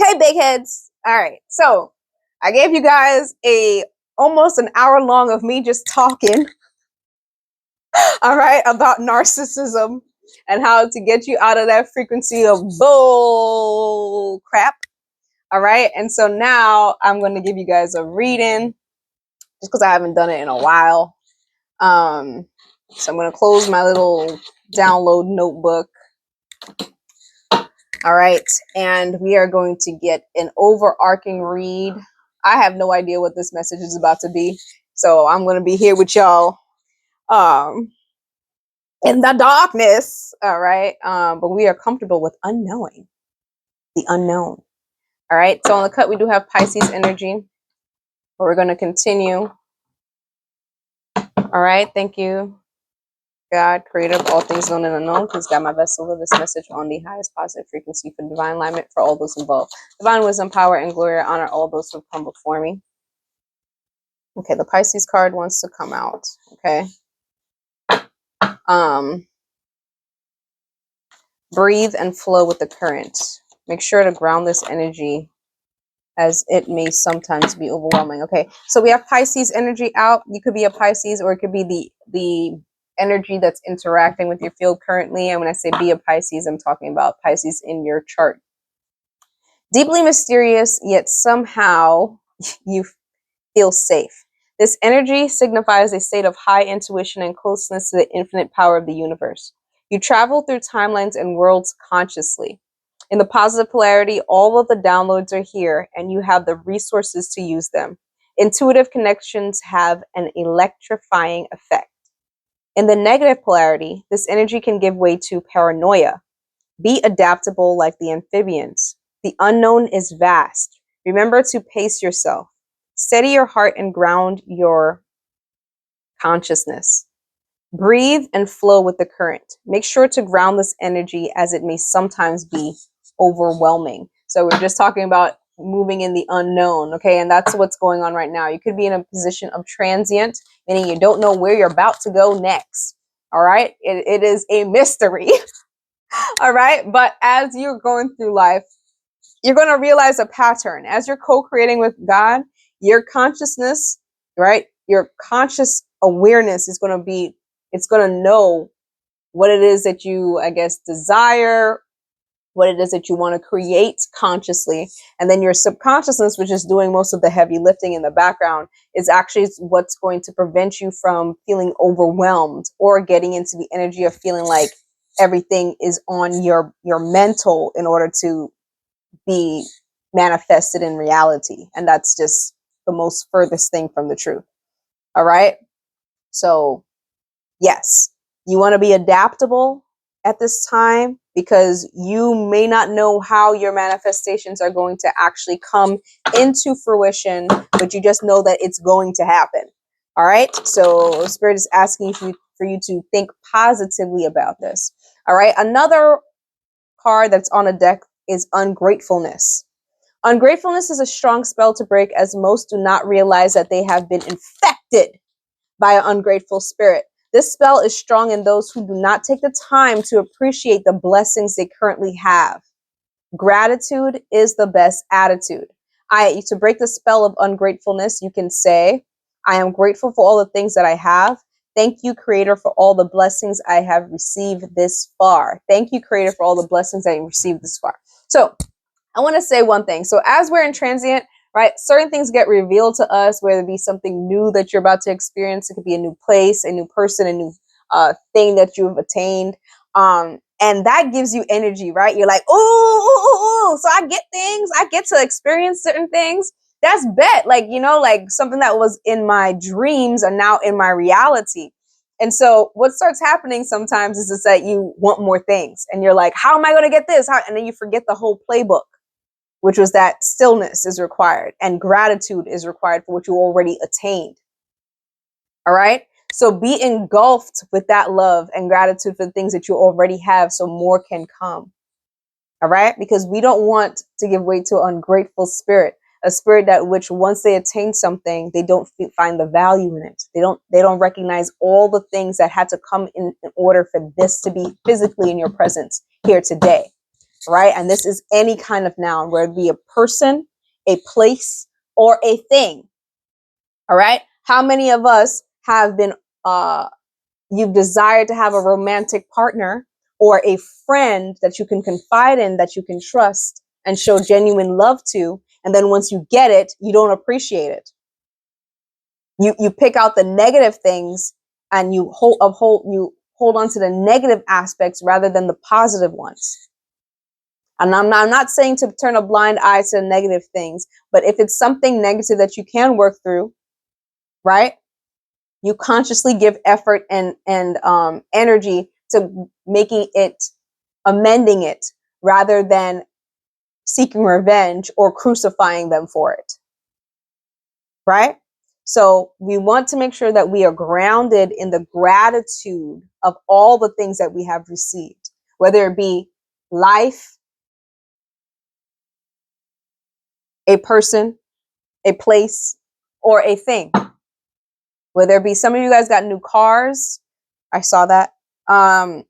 Hey, big heads. All right. So I gave you guys almost an hour long of me just talking, all right, about narcissism and how to get you out of that frequency of bull crap. All right. And so now I'm going to give you guys a reading just because I haven't done it in a while. So I'm going to close my little download notebook. All right. And we are going to get an overarching read. I have no idea what this message is about to be. So I'm going to be here with y'all in the darkness. All right. But we are comfortable with unknowing the unknown. All right. So on the cut, we do have Pisces energy. But we're going to continue. All right. Thank you, God, creator of all things known and unknown. Please guide my vessel with this message on the highest positive frequency for divine alignment for all those involved. Divine wisdom, power, and glory, honor all those who have come before me. Okay, the Pisces card wants to come out. Okay. Breathe and flow with the current. Make sure to ground this energy as it may sometimes be overwhelming. Okay, so we have Pisces energy out. You could be a Pisces, or it could be the energy that's interacting with your field currently. And when I say be a Pisces, I'm talking about Pisces in your chart. Deeply mysterious, yet somehow you feel safe. This energy signifies a state of high intuition and closeness to the infinite power of the universe. You travel through timelines and worlds consciously. In the positive polarity, all of the downloads are here and you have the resources to use them. Intuitive connections have an electrifying effect. In the negative polarity, this energy can give way to paranoia. Be adaptable like the amphibians. The unknown is vast. Remember to pace yourself. Steady your heart and ground your consciousness. Breathe and flow with the current. Make sure to ground this energy as it may sometimes be overwhelming. So we're just talking about moving in the unknown, okay? And that's what's going on right now. You could be in a position of transient, meaning you don't know where you're about to go next, all right? It is a mystery, all right? But as you're going through life, you're going to realize a pattern. As you're co-creating with God, your consciousness, right? Your conscious awareness is going to be, it's going to know what it is that you, I guess, desire, what it is that you want to create consciously. And then your subconsciousness, which is doing most of the heavy lifting in the background, is actually what's going to prevent you from feeling overwhelmed or getting into the energy of feeling like everything is on your mental in order to be manifested in reality. And that's just the most furthest thing from the truth. All right. So yes, you want to be adaptable at this time because you may not know how your manifestations are going to actually come into fruition, but you just know that it's going to happen. All right. So Spirit is asking for you to think positively about this. All right. Another card that's on a deck is ungratefulness. Ungratefulness is a strong spell to break, as most do not realize that they have been infected by an ungrateful spirit. This spell is strong in those who do not take the time to appreciate the blessings they currently have. Gratitude is the best attitude. To break the spell of ungratefulness, you can say, I am grateful for all the things that I have. Thank you, Creator, for all the blessings I have received this far. Thank you, Creator, for all the blessings I have received this far. So I want to say one thing. So as we're in transient, right, certain things get revealed to us, whether it be something new that you're about to experience. It could be a new place, a new person, a new thing that you've attained. And that gives you energy, right? You're like, oh, so I get things. I get to experience certain things. That's bet. Like, you know, like something that was in my dreams are now in my reality. And so what starts happening sometimes is that you want more things. And you're like, how am I going to get this? And then you forget the whole playbook, which was that stillness is required and gratitude is required for what you already attained. All right. So be engulfed with that love and gratitude for the things that you already have so more can come. All right. Because we don't want to give way to an ungrateful spirit, a spirit that which once they attain something, they don't find the value in it. They don't recognize all the things that had to come in order for this to be physically in your presence here today. right? And this is any kind of noun, where it be a person, a place, or a thing. All right. How many of us have been, you've desired to have a romantic partner or a friend that you can confide in, that you can trust and show genuine love to. And then once you get it, you don't appreciate it. You pick out the negative things and you hold on to the negative aspects rather than the positive ones. And I'm not saying to turn a blind eye to the negative things, but if it's something negative that you can work through, right? You consciously give effort and energy to making it, amending it, rather than seeking revenge or crucifying them for it, right? So we want to make sure that we are grounded in the gratitude of all the things that we have received, whether it be life, a person, a place, or a thing. Whether it be, some of you guys got new cars. I saw that. And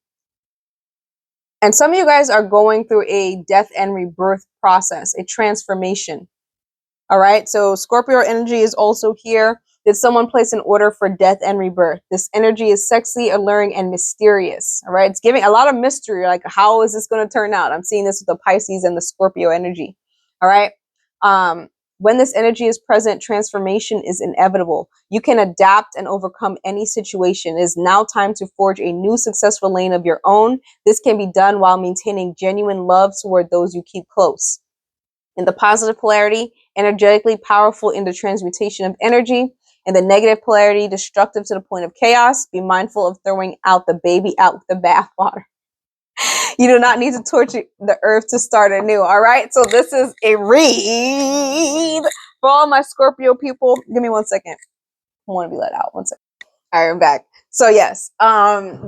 some of you guys are going through a death and rebirth process, a transformation. All right. So Scorpio energy is also here. Did someone place an order for death and rebirth? This energy is sexy, alluring, and mysterious. All right. It's giving a lot of mystery. Like, how is this going to turn out? I'm seeing this with the Pisces and the Scorpio energy. All right. When this energy is present, transformation is inevitable. You can adapt and overcome any situation. It is now time to forge a new successful lane of your own. This can be done while maintaining genuine love toward those you keep close. In the positive polarity, energetically powerful in the transmutation of energy. In the negative polarity, destructive to the point of chaos. Be mindful of throwing out the baby out with the bathwater. You do not need to torture the earth to start anew. All right. So this is a read for all my Scorpio people. Give me 1 second. I want to be let out. 1 second. All right, I'm back. So yes,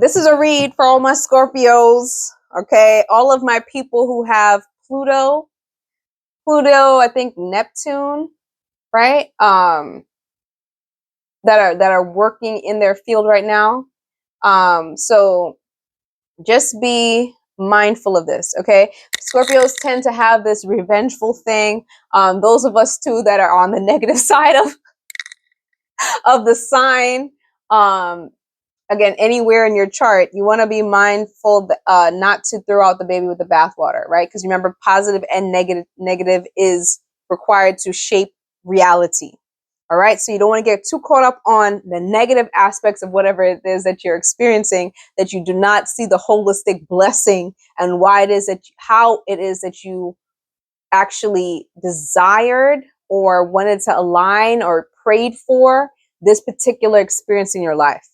this is a read for all my Scorpios. Okay. All of my people who have Pluto, I think Neptune, right? That are working in their field right now. So just be mindful of this, okay? Scorpios tend to have this revengeful thing. Those of us too that are on the negative side of the sign, again, anywhere in your chart, you want to be mindful not to throw out the baby with the bathwater, right? Because remember, positive and negative is required to shape reality. All right. So you don't want to get too caught up on the negative aspects of whatever it is that you're experiencing, that you do not see the holistic blessing and why it is that, how it is that you actually desired or wanted to align or prayed for this particular experience in your life.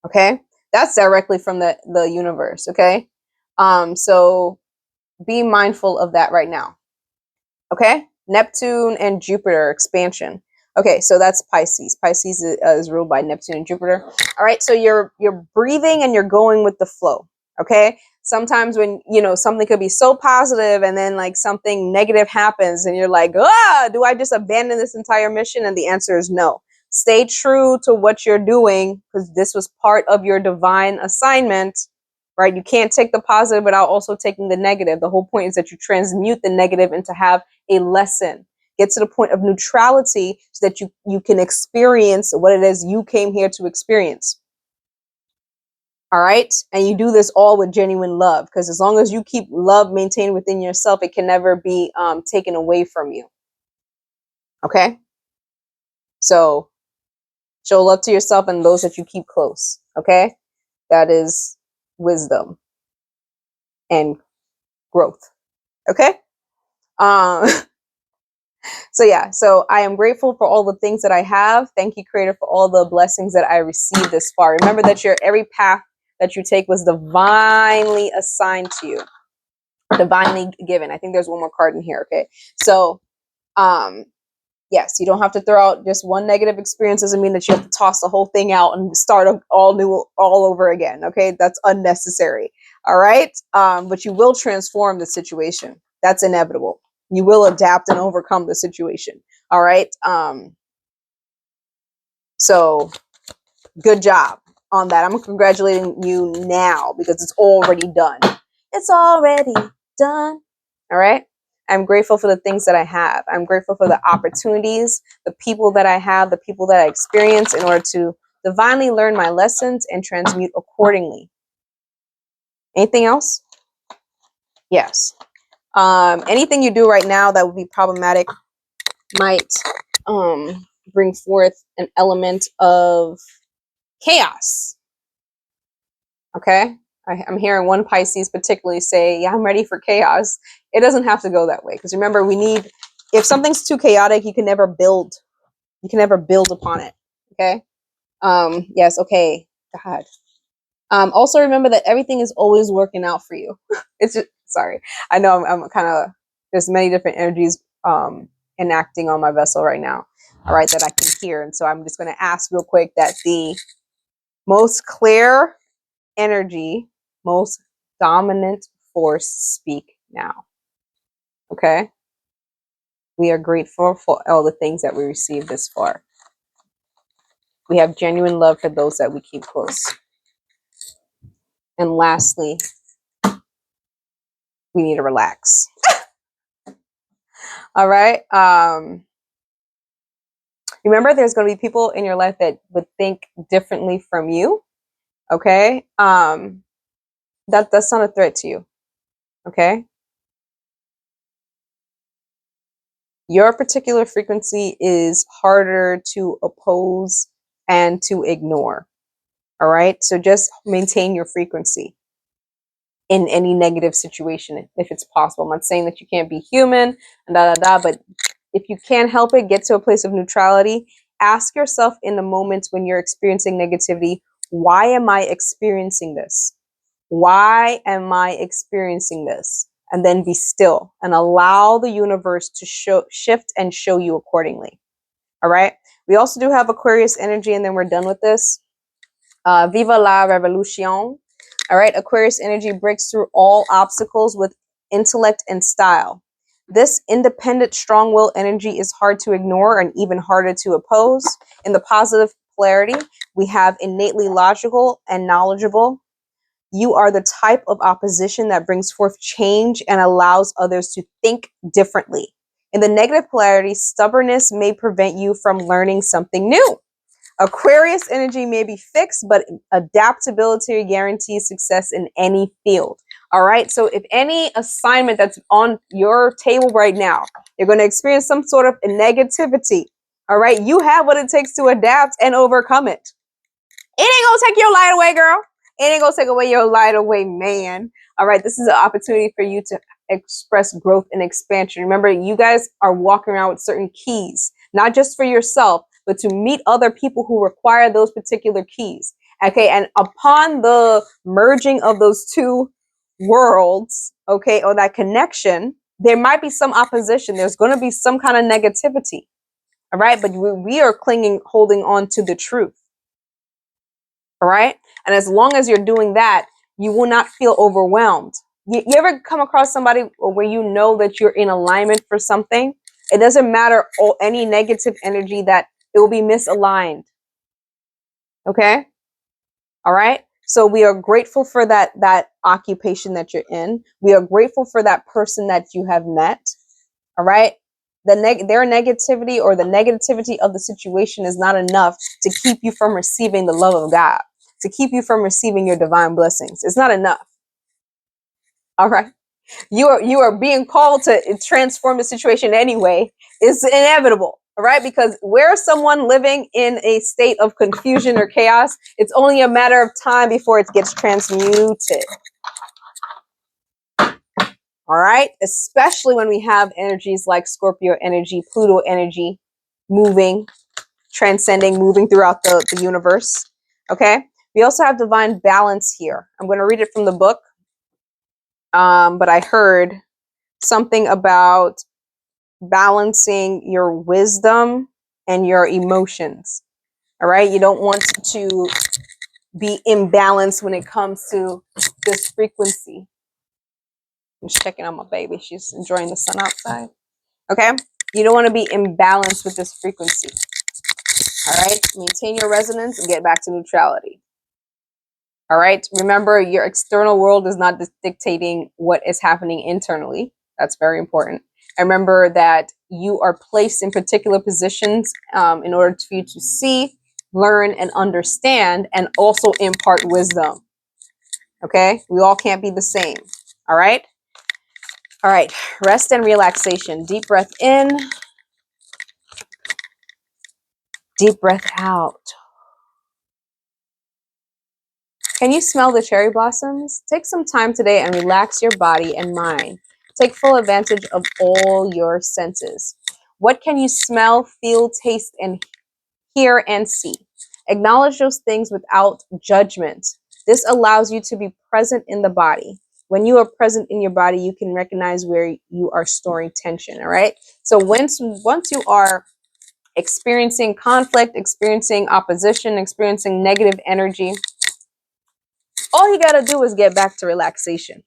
Okay. That's directly from the universe. Okay. So be mindful of that right now. Okay. Neptune and Jupiter expansion. Okay, so that's Pisces. Pisces is ruled by Neptune and Jupiter. All right, so you're breathing and you're going with the flow. Okay, sometimes when something could be so positive and then like something negative happens and you're like, do I just abandon this entire mission? And the answer is no. Stay true to what you're doing, because this was part of your divine assignment. Right? You can't take the positive without also taking the negative. The whole point is that you transmute the negative into have a lesson. Get to the point of neutrality so that you can experience what it is you came here to experience. All right. And you do this all with genuine love, because as long as you keep love maintained within yourself, it can never be taken away from you. Okay. So show love to yourself and those that you keep close. Okay. That is wisdom and growth. Okay. So yeah, so I am grateful for all the things that I have. Thank you, Creator, for all the blessings that I received this far. Remember that every path that you take was divinely assigned to you, divinely given. I think there's one more card in here. Okay. So, yes, you don't have to throw out just one negative experience. Doesn't mean that you have to toss the whole thing out and start all new, all over again. Okay. That's unnecessary. All right. But you will transform the situation. That's inevitable. You will adapt and overcome the situation. All right. So good job on that. I'm congratulating you now because it's already done. It's already done. All right. I'm grateful for the things that I have. I'm grateful for the opportunities, the people that I have, the people that I experience in order to divinely learn my lessons and transmute accordingly. Anything else? Yes. Anything you do right now that would be problematic might bring forth an element of chaos. Okay. I'm hearing one Pisces particularly say, yeah, I'm ready for chaos. It doesn't have to go that way. Because remember, if something's too chaotic, you can never build. You can never build upon it. Okay. Yes. Okay. God. Also remember that everything is always working out for you. It's just, sorry. I know I'm kind of, there's many different energies enacting on my vessel right now. All right. That I can hear. And so I'm just going to ask real quick that the most clear energy, most dominant force speak now. Okay. We are grateful for all the things that we received this far. We have genuine love for those that we keep close. And lastly, we need to relax. All right. Remember, there's going to be people in your life that would think differently from you. Okay. That's not a threat to you. Okay. Your particular frequency is harder to oppose and to ignore. All right. So just maintain your frequency in any negative situation if it's possible. I'm not saying that you can't be human and but if you can't help it, get to a place of neutrality. Ask yourself in the moments when you're experiencing negativity, why am I experiencing this? Why am I experiencing this? And then be still and allow the universe to shift and show you accordingly. All right. We also do have Aquarius energy, and then we're done with this. Viva la revolution. All right. Aquarius energy breaks through all obstacles with intellect and style. This independent, strong will energy is hard to ignore and even harder to oppose. In the positive polarity, we have innately logical and knowledgeable. You are the type of opposition that brings forth change and allows others to think differently. In the negative polarity, stubbornness may prevent you from learning something new. Aquarius energy may be fixed, but adaptability guarantees success in any field. All right. So if any assignment that's on your table right now, you're going to experience some sort of negativity. All right. You have what it takes to adapt and overcome it. It ain't going to take your light away, girl. It ain't going to take away your light away, man. All right. This is an opportunity for you to express growth and expansion. Remember, you guys are walking around with certain keys, not just for yourself, but to meet other people who require those particular keys. Okay. And upon the merging of those two worlds, okay, or that connection, there might be some opposition. There's going to be some kind of negativity. All right. But we are holding on to the truth. All right. And as long as you're doing that, you will not feel overwhelmed. You ever come across somebody where you know that you're in alignment for something? It doesn't matter any negative energy, that it will be misaligned. Okay. All right. So we are grateful for that occupation that you're in. We are grateful for that person that you have met. All right. Their negativity or the negativity of the situation is not enough to keep you from receiving the love of God, to keep you from receiving your divine blessings. It's not enough. All right. You are being called to transform the situation anyway. It's inevitable. All right. Because where someone living in a state of confusion or chaos, it's only a matter of time before it gets transmuted. All right. Especially when we have energies like Scorpio energy, Pluto energy, moving, transcending, moving throughout the universe. Okay. We also have divine balance here. I'm going to read it from the book. But I heard something about balancing your wisdom and your emotions. All right. You don't want to be imbalanced when it comes to this frequency. I'm just checking on my baby. She's enjoying the sun outside. Okay. You don't want to be imbalanced with this frequency. All right. Maintain your resonance and get back to neutrality. All right. Remember, your external world is not dictating what is happening internally. That's very important. And remember that you are placed in particular positions in order for you to see, learn, and understand, and also impart wisdom. Okay. We all can't be the same. All right. All right. Rest and relaxation. Deep breath in, deep breath out. Can you smell the cherry blossoms? Take some time today and relax your body and mind. Take full advantage of all your senses. What can you smell, feel, taste, and hear and see? Acknowledge those things without judgment. This allows you to be present in the body. When you are present in your body, you can recognize where you are storing tension, all right? So once you are experiencing conflict, experiencing opposition, experiencing negative energy, all you got to do is get back to relaxation.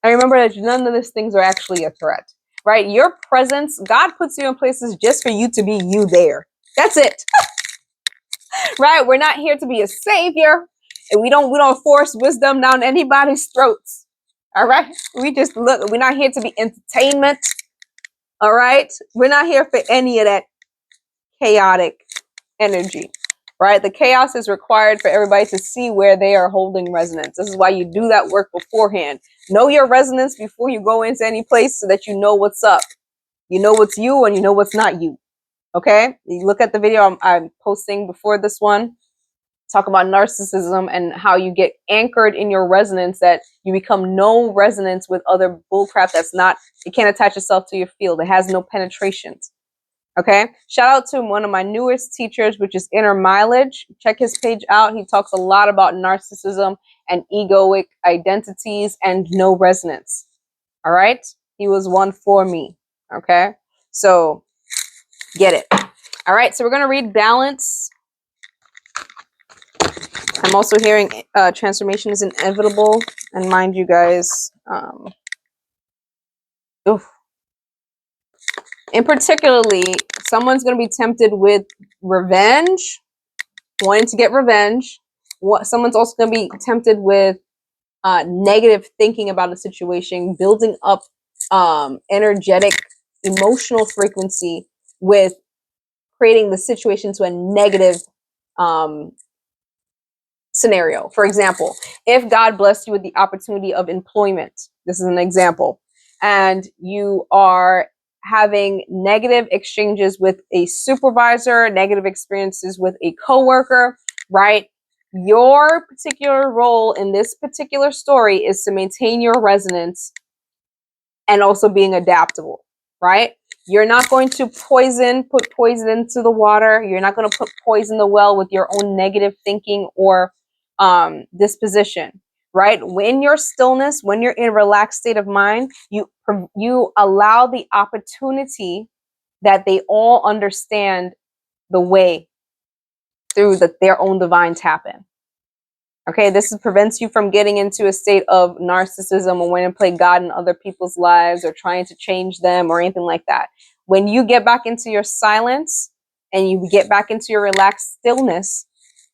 And remember that none of these things are actually a threat, right? Your presence, God puts you in places just for you to be you there. That's it. Right? We're not here to be a savior, and we don't force wisdom down anybody's throats. All right? We're not here to be entertainment. All right? We're not here for any of that chaotic energy. Right? The chaos is required for everybody to see where they are holding resonance. This is why you do that work beforehand. Know your resonance before you go into any place so that you know what's up. You know what's you and you know what's not you. Okay? You look at the video I'm posting before this one. Talk about narcissism and how you get anchored in your resonance, that you become no resonance with other bullcrap that's not, it can't attach itself to your field. It has no penetrations. Okay. Shout out to one of my newest teachers, which is Inner Mileage. Check his page out. He talks a lot about narcissism and egoic identities and no resonance. All right. He was one for me. Okay. So get it. All right. So we're going to read Balance. I'm also hearing transformation is inevitable. And mind you guys, in particularly, someone's going to be tempted with revenge, wanting to get revenge. Someone's also going to be tempted with negative thinking about a situation, building up energetic, emotional frequency with creating the situation to a negative scenario. For example, if God blessed you with the opportunity of employment, this is an example, and you are having negative exchanges with a supervisor, negative experiences with a coworker, right? Your particular role in this particular story is to maintain your resonance and also being adaptable, right? You're not going to put poison into the water. You're not going to put poison in the well with your own negative thinking or disposition, right? When you're stillness, when you're in a relaxed state of mind, you allow the opportunity that they all understand the way through their own divine tap-in. Okay, prevents you from getting into a state of narcissism or wanting to play God in other people's lives or trying to change them or anything like that. When you get back into your silence and you get back into your relaxed stillness,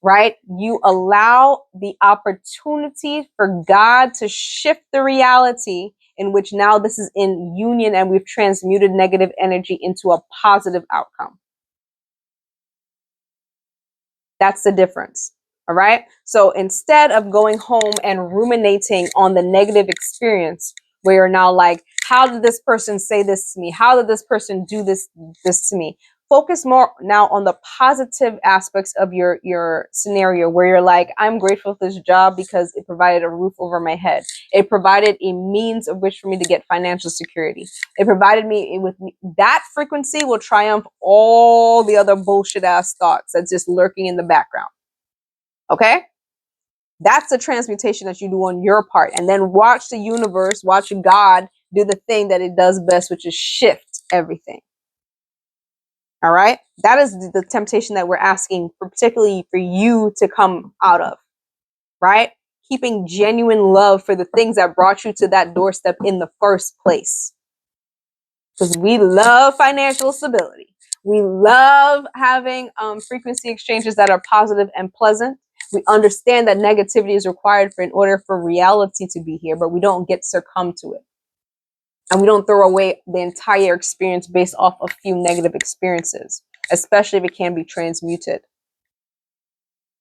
right, you allow the opportunity for God to shift the reality in which now this is in union and we've transmuted negative energy into a positive outcome. That's the difference. All right. So instead of going home and ruminating on the negative experience, where you're now like, how did this person say this to me? How did this person do this to me? Focus more now on the positive aspects of your scenario, where you're like, I'm grateful for this job because it provided a roof over my head. It provided a means of which for me to get financial security. It provided me with that frequency will triumph all the other bullshit ass thoughts that's just lurking in the background. Okay? That's the transmutation that you do on your part. And then watch the universe, watch God do the thing that it does best, which is shift everything. All right? That is the temptation that we're asking, particularly for you to come out of. Right? Keeping genuine love for the things that brought you to that doorstep in the first place. Because we love financial stability. We love having frequency exchanges that are positive and pleasant. We understand that negativity is required in order for reality to be here, but we don't get succumb to it. And we don't throw away the entire experience based off a few negative experiences, especially if it can be transmuted.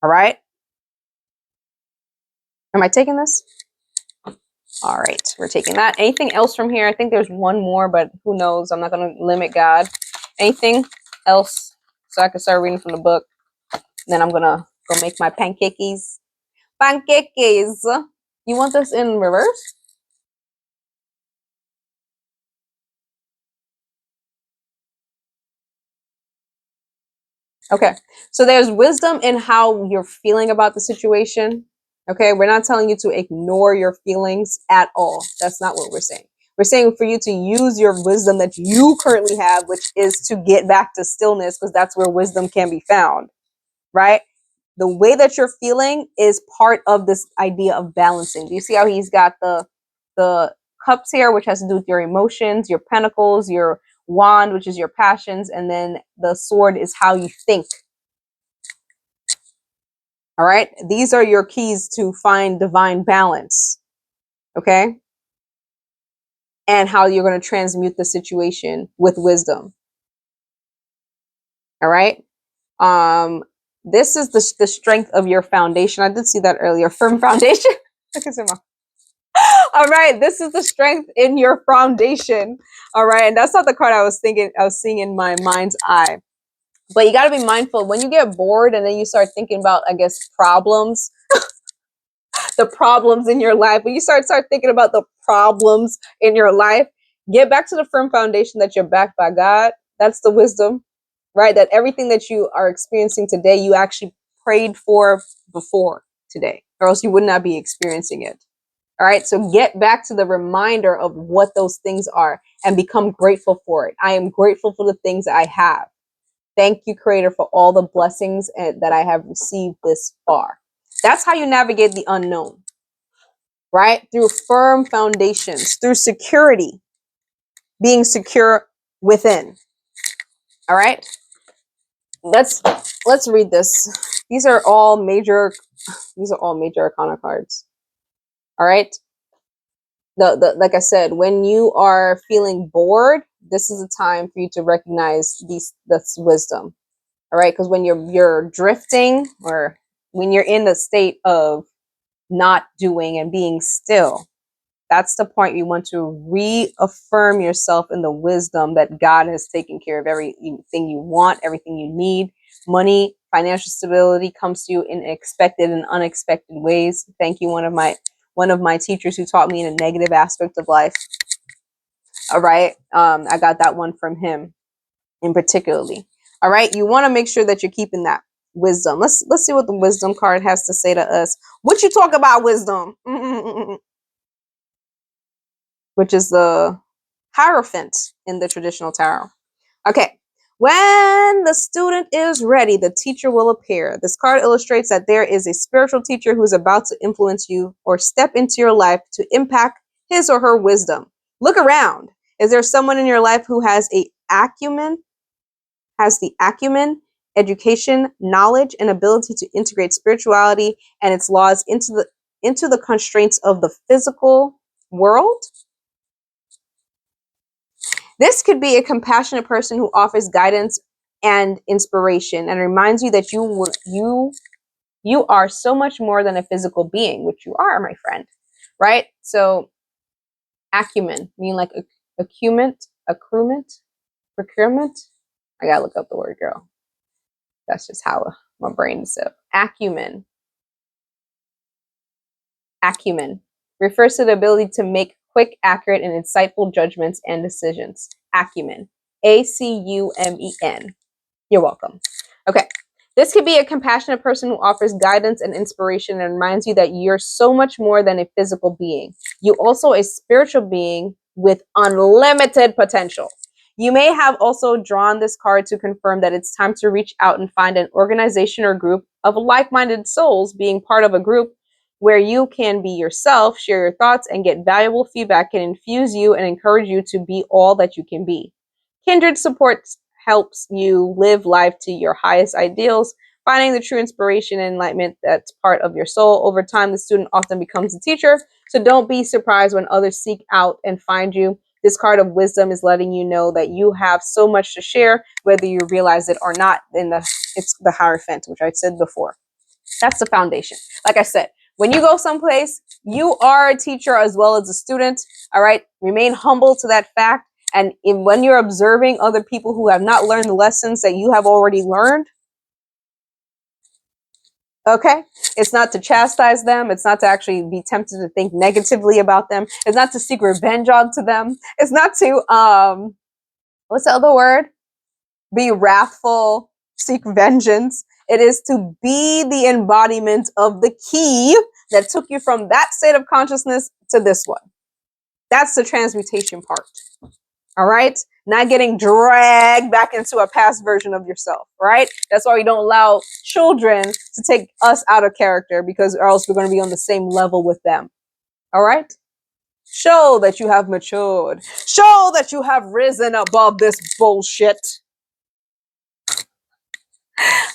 All right? Am I taking this? All right, we're taking that. Anything else from here? I think there's one more, but who knows? I'm not going to limit God. Anything else so I can start reading from the book? And then I'm going to go make my pancakes. Pancakes! You want this in reverse? Okay, so there's wisdom in how you're feeling about the situation. Okay, we're not telling you to ignore your feelings at all. That's not what we're saying. We're saying for you to use your wisdom that you currently have, which is to get back to stillness, because that's where wisdom can be found, right? The way that you're feeling is part of this idea of balancing. Do you see how he's got the cups here, which has to do with your emotions, your pentacles, your wand, which is your passions, and then the sword is how you think. All right, these are your keys to find divine balance. Okay, and how you're going to transmute the situation with wisdom. All right, this is the strength of your foundation. I did see that earlier. Firm foundation. All right, this is the strength in your foundation. All right, and that's not the card I was seeing in my mind's eye. But you got to be mindful when you get bored and then you start thinking about, I guess, problems, the problems in your life. When you start thinking about the problems in your life, get back to the firm foundation that you're backed by God. That's the wisdom, right? That everything that you are experiencing today, you actually prayed for before today, or else you would not be experiencing it. All right. So get back to the reminder of what those things are and become grateful for it. I am grateful for the things I have. Thank you, Creator, for all the blessings that I have received this far. That's how you navigate the unknown, right? Through firm foundations, through security, being secure within. All right. Let's read this. These are all major arcana cards. All right. The like I said, when you are feeling bored, this is a time for you to recognize this wisdom. All right, because when you're drifting, or when you're in the state of not doing and being still, that's the point you want to reaffirm yourself in the wisdom that God has taken care of everything you want, everything you need. Money, financial stability comes to you in expected and unexpected ways. Thank you, one of my teachers who taught me in a negative aspect of life. All right, I got that one from him in particularly. All right, you want to make sure that you're keeping that wisdom. Let's see what the wisdom card has to say to us. What you talk about wisdom? Which is the Hierophant in the traditional tarot. Okay. When the student is ready, the teacher will appear. This card illustrates that there is a spiritual teacher who's about to influence you or step into your life to impact his or her wisdom. Look around. Is there someone in your life who has the acumen, education, knowledge, and ability to integrate spirituality and its laws into the constraints of the physical world? This could be a compassionate person who offers guidance and inspiration and reminds you that you are so much more than a physical being, which you are, my friend, right? So acumen, mean like procurement. I gotta look up the word, girl. That's just how my brain is set. Acumen refers to the ability to make quick, accurate, and insightful judgments and decisions. Acumen. Acumen. You're welcome. Okay. This could be a compassionate person who offers guidance and inspiration and reminds you that you're so much more than a physical being. You're also a spiritual being with unlimited potential. You may have also drawn this card to confirm that it's time to reach out and find an organization or group of like-minded souls. Being part of a group where you can be yourself, share your thoughts, and get valuable feedback can infuse you and encourage you to be all that you can be. Kindred support helps you live life to your highest ideals, finding the true inspiration and enlightenment that's part of your soul. Over time, the student often becomes a teacher. So don't be surprised when others seek out and find you. This card of wisdom is letting you know that you have so much to share, whether you realize it or not. It's the Hierophant, which I said before. That's the foundation. Like I said, when you go someplace, you are a teacher as well as a student. All right. Remain humble to that fact. And when you're observing other people who have not learned the lessons that you have already learned, okay, it's not to chastise them. It's not to actually be tempted to think negatively about them. It's not to seek revenge onto them. It's not to, what's the other word? Be wrathful, seek vengeance. It is to be the embodiment of the key that took you from that state of consciousness to this one. That's the transmutation part. All right? Not getting dragged back into a past version of yourself, right? That's why we don't allow children to take us out of character, because or else we're going to be on the same level with them. All right? Show that you have matured. Show that you have risen above this bullshit.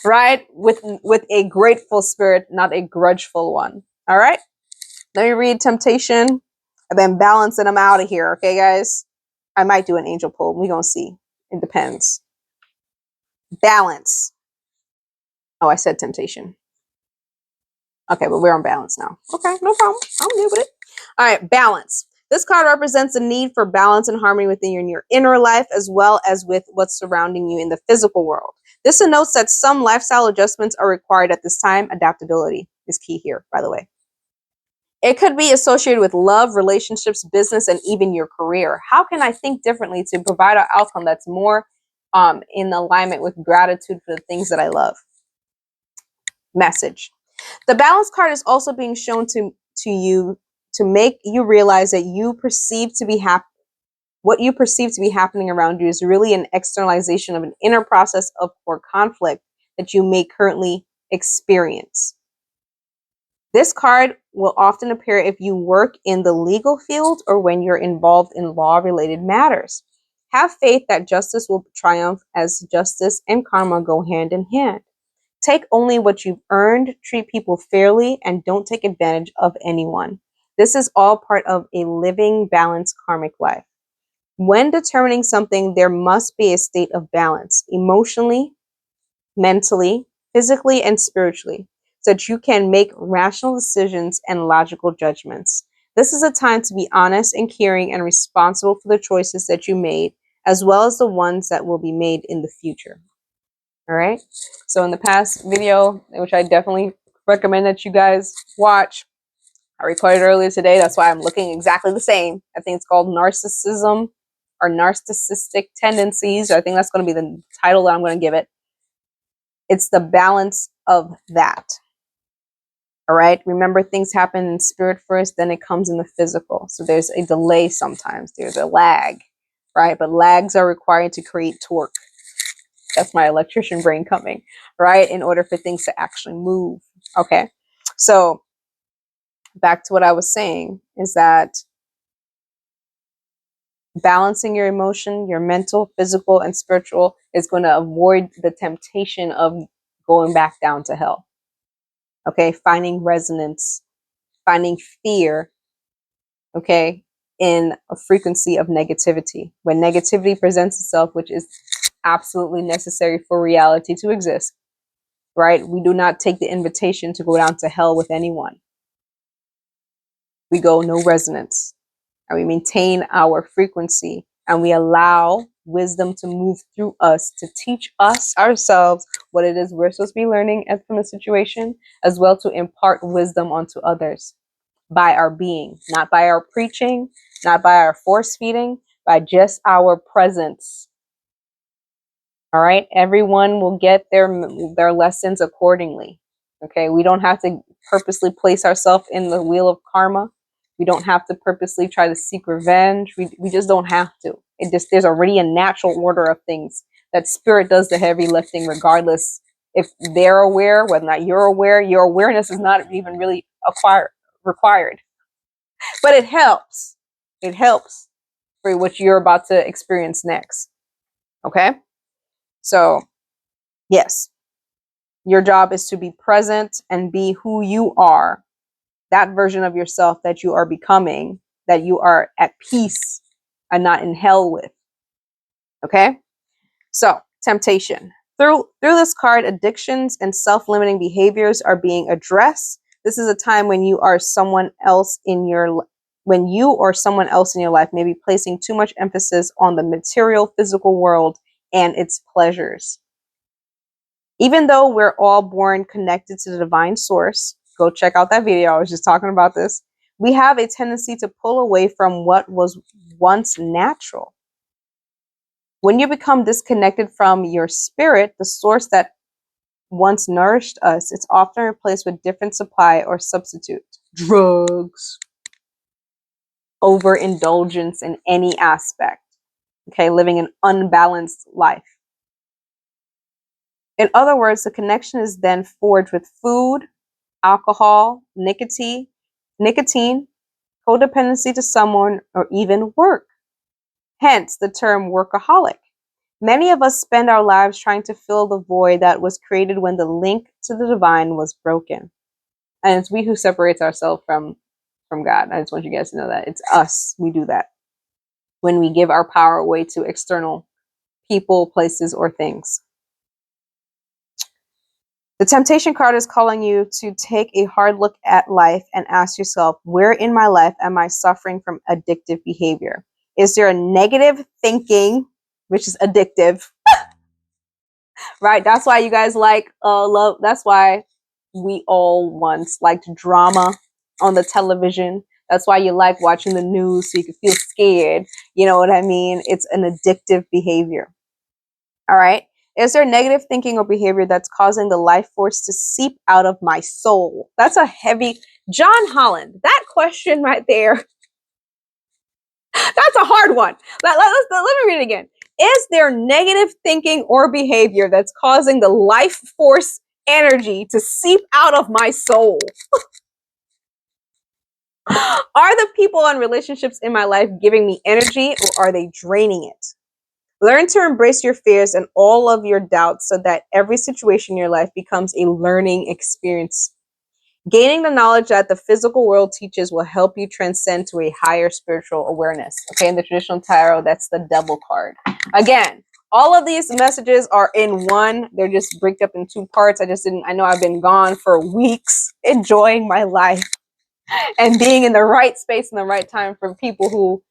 Right? With a grateful spirit, not a grudgeful one. All right? Let me read temptation and then balance, and I'm out of here. Okay, guys? I might do an angel pull. We're going to see. It depends. Balance. Oh, I said temptation. Okay, but we're on balance now. Okay, no problem. I'm good with it. All right, balance. This card represents the need for balance and harmony within your inner life, as well as with what's surrounding you in the physical world. This denotes that some lifestyle adjustments are required at this time. Adaptability is key here, by the way. It could be associated with love, relationships, business, and even your career. How can I think differently to provide an outcome that's more in alignment with gratitude for the things that I love? Message. The balance card is also being shown to you to make you realize that what you perceive to be happening around you is really an externalization of an inner process of or conflict that you may currently experience. This card will often appear if you work in the legal field or when you're involved in law-related matters. Have faith that justice will triumph, as justice and karma go hand in hand. Take only what you've earned, treat people fairly, and don't take advantage of anyone. This is all part of a living, balanced karmic life. When determining something, there must be a state of balance, emotionally, mentally, physically, and spiritually, so that you can make rational decisions and logical judgments. This is a time to be honest and caring and responsible for the choices that you made, as well as the ones that will be made in the future. All right. So in the past video, which I definitely recommend that you guys watch, I recorded earlier today. That's why I'm looking exactly the same. I think it's called Narcissism or Narcissistic Tendencies. I think that's going to be the title that I'm going to give it. It's the balance of that. All right. Remember, things happen in spirit first, then it comes in the physical. So there's a delay sometimes. There's a lag, right? But lags are required to create torque. That's my electrician brain coming, right? In order for things to actually move. Okay. So back to what I was saying is that balancing your emotion, your mental, physical, and spiritual is going to avoid the temptation of going back down to hell. Okay. Finding resonance, finding fear, okay, in a frequency of negativity. When negativity presents itself, which is absolutely necessary for reality to exist, right? We do not take the invitation to go down to hell with anyone. We go no resonance, and we maintain our frequency, and we allow wisdom to move through us to teach us ourselves what it is we're supposed to be learning from a situation, as well to impart wisdom onto others by our being, not by our preaching, not by our force feeding, by just our presence. All right. Everyone will get their lessons accordingly. Okay. We don't have to purposely place ourselves in the wheel of karma. We don't have to purposely try to seek revenge. We just don't have to. There's already a natural order of things that spirit does the heavy lifting, regardless if they're aware, whether or not you're aware. Your awareness is not even really required, but it helps. It helps for what you're about to experience next. Okay. So, yes, Your job is to be present and be who you are, that version of yourself that you are becoming, that you are at peace and not in hell with. Okay? So, temptation. Through this card, addictions and self-limiting behaviors are being addressed. This is a time when you are someone else in your when you or someone else in your life may be placing too much emphasis on the material physical world and its pleasures. Even though we're all born connected to the divine source, go check out that video. I was just talking about this. We have a tendency to pull away from what was once natural. When you become disconnected from your spirit, the source that once nourished us, it's often replaced with different supply or substitute. Drugs, overindulgence in any aspect. Okay, living an unbalanced life. In other words, the connection is then forged with food, alcohol, nicotine, codependency to someone, or even work. Hence the term workaholic. Many of us spend our lives trying to fill the void that was created when the link to the divine was broken. And it's we who separates ourselves from God. I just want you guys to know that. It's us. We do that when we give our power away to external people, places, or things. The temptation card is calling you to take a hard look at life and ask yourself, where in my life am I suffering from addictive behavior? Is there a negative thinking, which is addictive, right? That's why you guys like love. That's why we all once liked drama on the television. That's why you like watching the news so you can feel scared. You know what I mean? It's an addictive behavior. All right. Is there negative thinking or behavior that's causing the life force to seep out of my soul? That's a heavy John Holland. That question right there. That's a hard one. Let me read it again. Is there negative thinking or behavior that's causing the life force energy to seep out of my soul? Are the people and relationships in my life giving me energy, or are they draining it? Learn to embrace your fears and all of your doubts so that every situation in your life becomes a learning experience. Gaining the knowledge that the physical world teaches will help you transcend to a higher spiritual awareness. Okay, in the traditional tarot, that's the Devil card. Again, all of these messages are in one. They're just break up in two parts. I know I've been gone for weeks, enjoying my life and being in the right space and the right time for people who,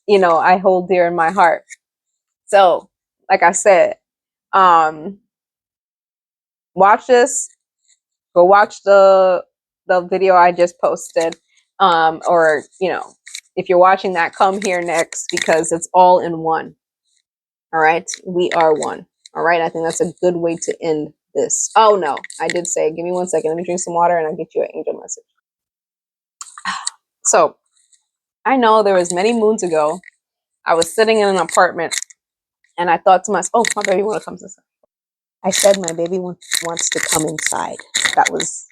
I hold dear in my heart. So, like I said, watch this. Go watch the video I just posted. Or, if you're watching that, come here next because it's all in one. All right. We are one. All right. I think that's a good way to end this. Oh, no. I did say, give me 1 second. Let me drink some water and I'll get you an angel message. So, I know there was many moons ago, I was sitting in an apartment and I thought to myself, oh, my baby want to come inside. I said my baby wants to come inside. That was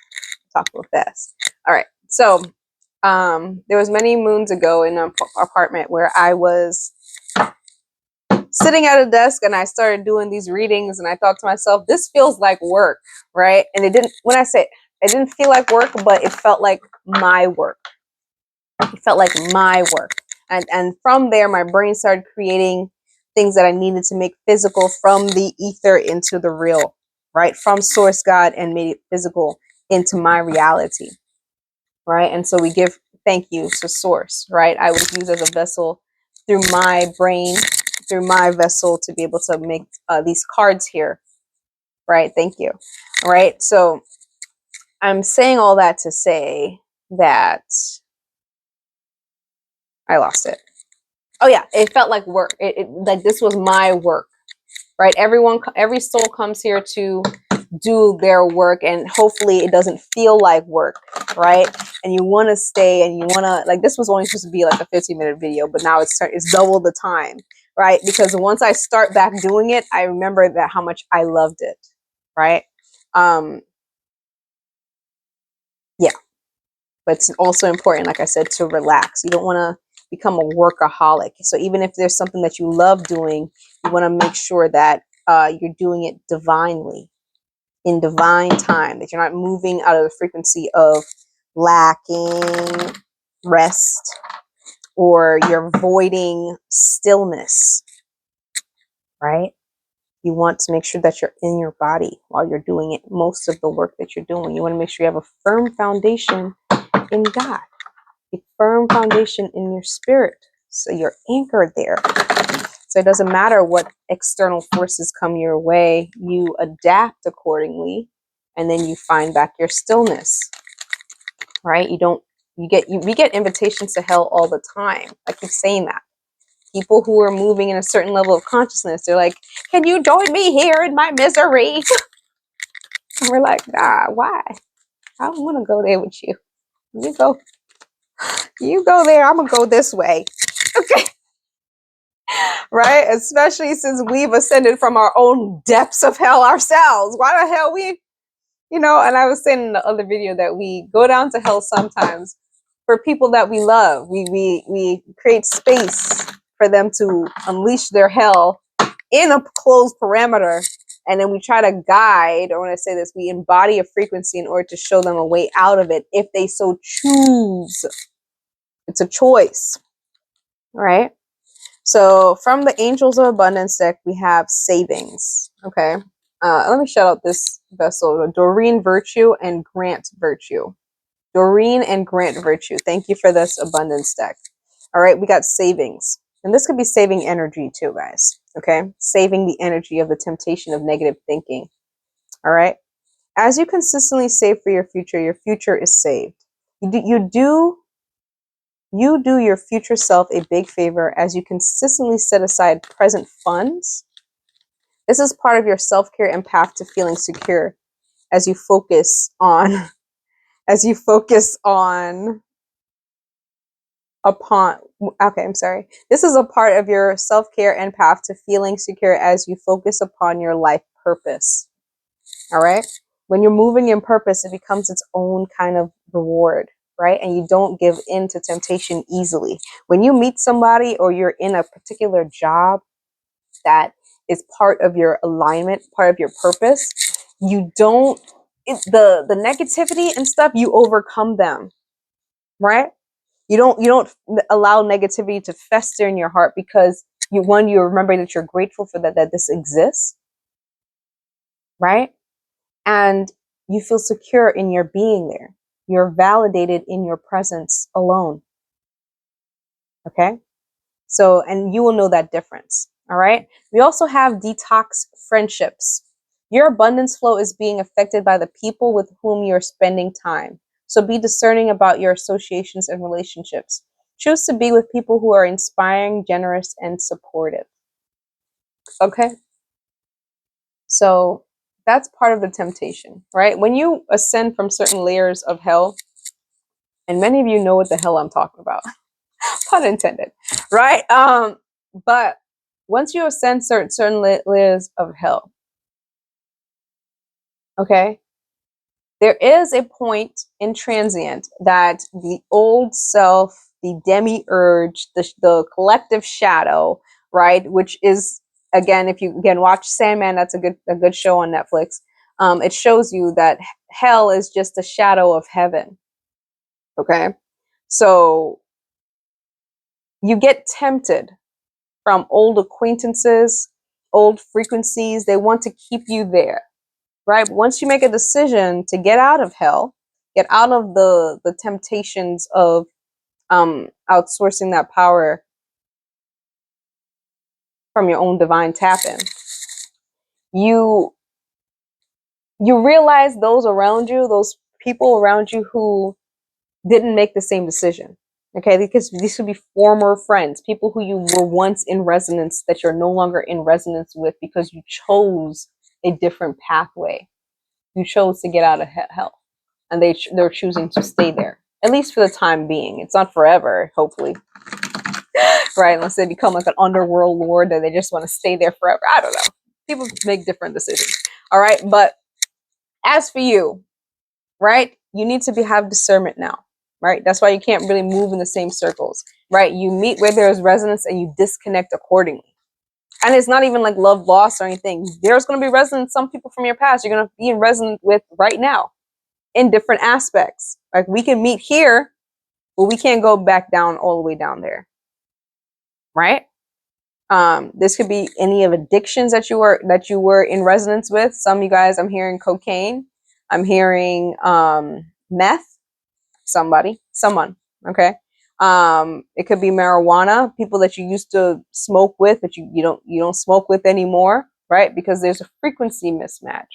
talk real fast. All right. So there was many moons ago in an apartment where I was sitting at a desk and I started doing these readings and I thought to myself, this feels like work, right? And it didn't feel like work, but it felt like my work. It felt like my work. And from there, my brain started creating things that I needed to make physical from the ether into the real, right? From source God and made it physical into my reality, right? And so we give thank you to source, right? I was used as a vessel through my brain, through my vessel to be able to make these cards here, right? Thank you. All right. So I'm saying all that to say that I lost it. Oh yeah, it felt like work. It like this was my work, right? Every soul comes here to do their work, and hopefully it doesn't feel like work, right? And you want to stay, and you want to like. This was only supposed to be like a 15-minute video, but now it's double the time, right? Because once I start back doing it, I remember that how much I loved it, right? Yeah, but it's also important, like I said, to relax. You don't want to become a workaholic. So even if there's something that you love doing, you want to make sure that you're doing it divinely, in divine time, that you're not moving out of the frequency of lacking rest, or you're avoiding stillness, right? You want to make sure that you're in your body while you're doing it. Most of the work that you're doing, you want to make sure you have a firm foundation in God, a firm foundation in your spirit. So you're anchored there. So it doesn't matter what external forces come your way, you adapt accordingly, and then you find back your stillness, right? We get invitations to hell all the time. I keep saying that. People who are moving in a certain level of consciousness, they're like, can you join me here in my misery? And we're like, nah, why? I don't want to go there with you. You go there, I'm gonna go this way. Okay. Right? Especially since we've ascended from our own depths of hell ourselves. Why the hell and I was saying in the other video that we go down to hell sometimes for people that we love. We create space for them to unleash their hell in a closed parameter, and then we try to guide, or when I say this, we embody a frequency in order to show them a way out of it if they so choose. It's a choice, right? So from the Angels of Abundance deck, we have savings. Okay. Let me shout out this vessel, Doreen Virtue and Grant Virtue. Doreen and Grant Virtue. Thank you for this abundance deck. All right, we got savings. And this could be saving energy too, guys. Okay. Saving the energy of the temptation of negative thinking. All right. As you consistently save for your future is saved. You do your future self a big favor as you consistently set aside present funds. This is part of your self-care and path to feeling secure as you focus on This is a part of your self-care and path to feeling secure as you focus upon your life purpose. All right? When you're moving in purpose, it becomes its own kind of reward, right? And you don't give in to temptation easily. When you meet somebody or you're in a particular job that is part of your alignment, part of your purpose, the negativity and stuff, you overcome them, right? You don't allow negativity to fester in your heart, because you remember that you're grateful for that this exists, right? And you feel secure in your being there. You're validated in your presence alone. Okay? So, and you will know that difference. All right? We also have detox friendships. Your abundance flow is being affected by the people with whom you're spending time. So be discerning about your associations and relationships. Choose to be with people who are inspiring, generous, and supportive. Okay? So that's part of the temptation, right? When you ascend from certain layers of hell, and many of you know what the hell I'm talking about, pun intended, right? But once you ascend certain layers of hell, okay, there is a point in transient that the old self, the demiurge, the collective shadow, right, which is, again, if you watch Sandman, that's a good show on Netflix. It shows you that hell is just a shadow of heaven. Okay, so you get tempted from old acquaintances, old frequencies. They want to keep you there, right? But once you make a decision to get out of hell, get out of the temptations of outsourcing that power from your own divine tap-in, you realize those around you, those people around you who didn't make the same decision. Okay, because these could be former friends, people who you were once in resonance that you're no longer in resonance with because you chose a different pathway. You chose to get out of hell, and they're choosing to stay there, at least for the time being. It's not forever, hopefully, right? Unless they become like an underworld lord that they just want to stay there forever. I don't know. People make different decisions. All right, but as for you, right? You need to have discernment now, right? That's why you can't really move in the same circles, right? You meet where there's resonance and you disconnect accordingly. And it's not even like love lost or anything. There's going to be resonance, some people from your past you're going to be in resonance with right now in different aspects. Like we can meet here, but we can't go back down all the way down there. Right? This could be any of addictions that you were in resonance with. Some of you guys, I'm hearing cocaine. I'm hearing meth. Someone. Okay. It could be marijuana, people that you used to smoke with, but you don't smoke with anymore, right? Because there's a frequency mismatch,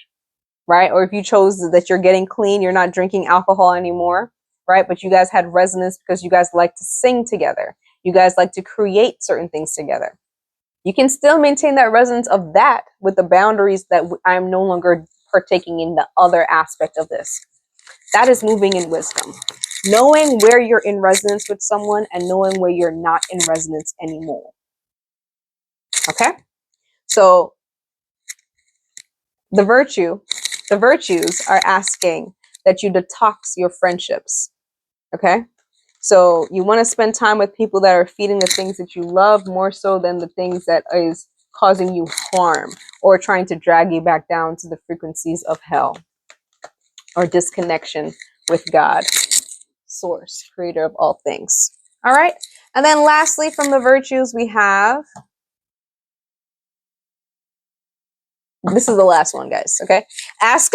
right? Or if you chose that you're getting clean, you're not drinking alcohol anymore, right? But you guys had resonance because you guys like to sing together. You guys like to create certain things together. You can still maintain that resonance of that with the boundaries that I'm no longer partaking in the other aspect of this. That is moving in wisdom. Knowing where you're in resonance with someone and knowing where you're not in resonance anymore. Okay? So the virtues are asking that you detox your friendships. Okay? So you want to spend time with people that are feeding the things that you love more so than the things that is causing you harm or trying to drag you back down to the frequencies of hell or disconnection with God, source, creator of all things. All right. And then lastly, from the virtues, we have, this is the last one, guys. Okay. Ask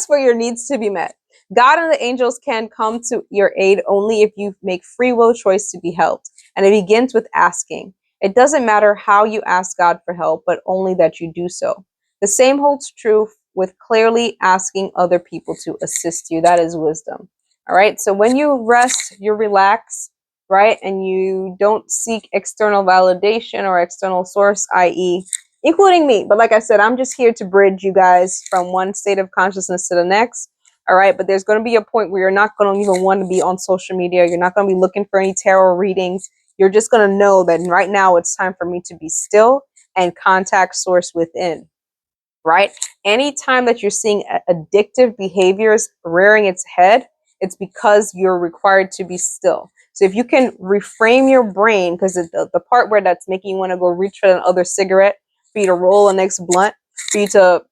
for your needs to be met. God and the angels can come to your aid only if you make free will choice to be helped. And it begins with asking. It doesn't matter how you ask God for help, but only that you do so. The same holds true with clearly asking other people to assist you. That is wisdom. All right. So when you rest, you relax, right? And you don't seek external validation or external source, i.e., including me. But like I said, I'm just here to bridge you guys from one state of consciousness to the next. All right. But there's going to be a point where you're not going to even want to be on social media. You're not going to be looking for any tarot readings. You're just going to know that right now it's time for me to be still and contact source within. Right. Anytime that you're seeing addictive behaviors rearing its head, it's because you're required to be still. So if you can reframe your brain, because the part where that's making you want to go reach for another cigarette, for you to roll a next blunt, for you to,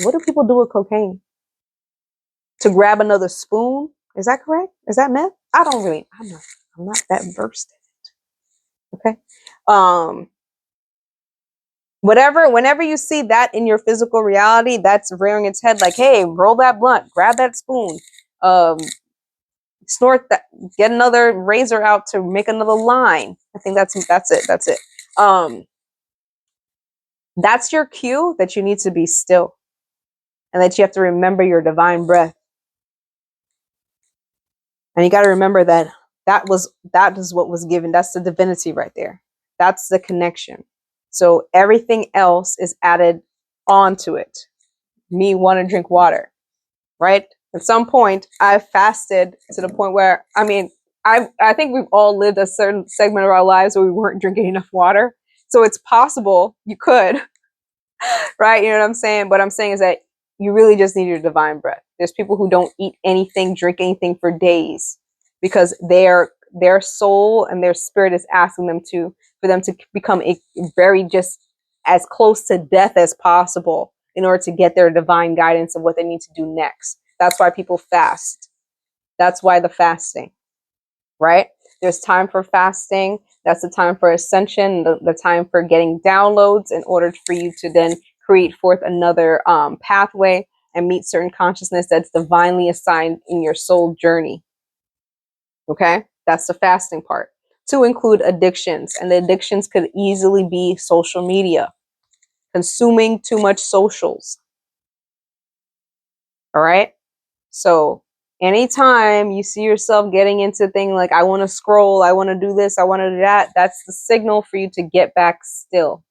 what do people do with cocaine? To grab another spoon? Is that correct? Is that meth? I'm not that versed in it. Okay. Whenever you see that in your physical reality, that's rearing its head like, hey, roll that blunt, grab that spoon, snort that, get another razor out to make another line. I think that's it. That's your cue that you need to be still and that you have to remember your divine breath. And you got to remember that that is what was given. That's the divinity right there. That's the connection. So everything else is added onto it. Me want to drink water, right? At some point, I fasted to the point where, I think we've all lived a certain segment of our lives where we weren't drinking enough water. So it's possible you could, right? You know what I'm saying? What I'm saying is that you really just need your divine breath. There's people who don't eat anything, drink anything for days because their soul and their spirit is asking them for them to become a very just as close to death as possible in order to get their divine guidance of what they need to do next. That's why people fast. That's why the fasting, right? There's time for fasting. That's the time for ascension, the time for getting downloads in order for you to then create forth another pathway and meet certain consciousness that's divinely assigned in your soul journey. Okay? That's the fasting part. To include addictions. And the addictions could easily be social media, consuming too much socials. All right? So anytime you see yourself getting into things like, I want to scroll, I want to do this, I want to do that, that's the signal for you to get back still.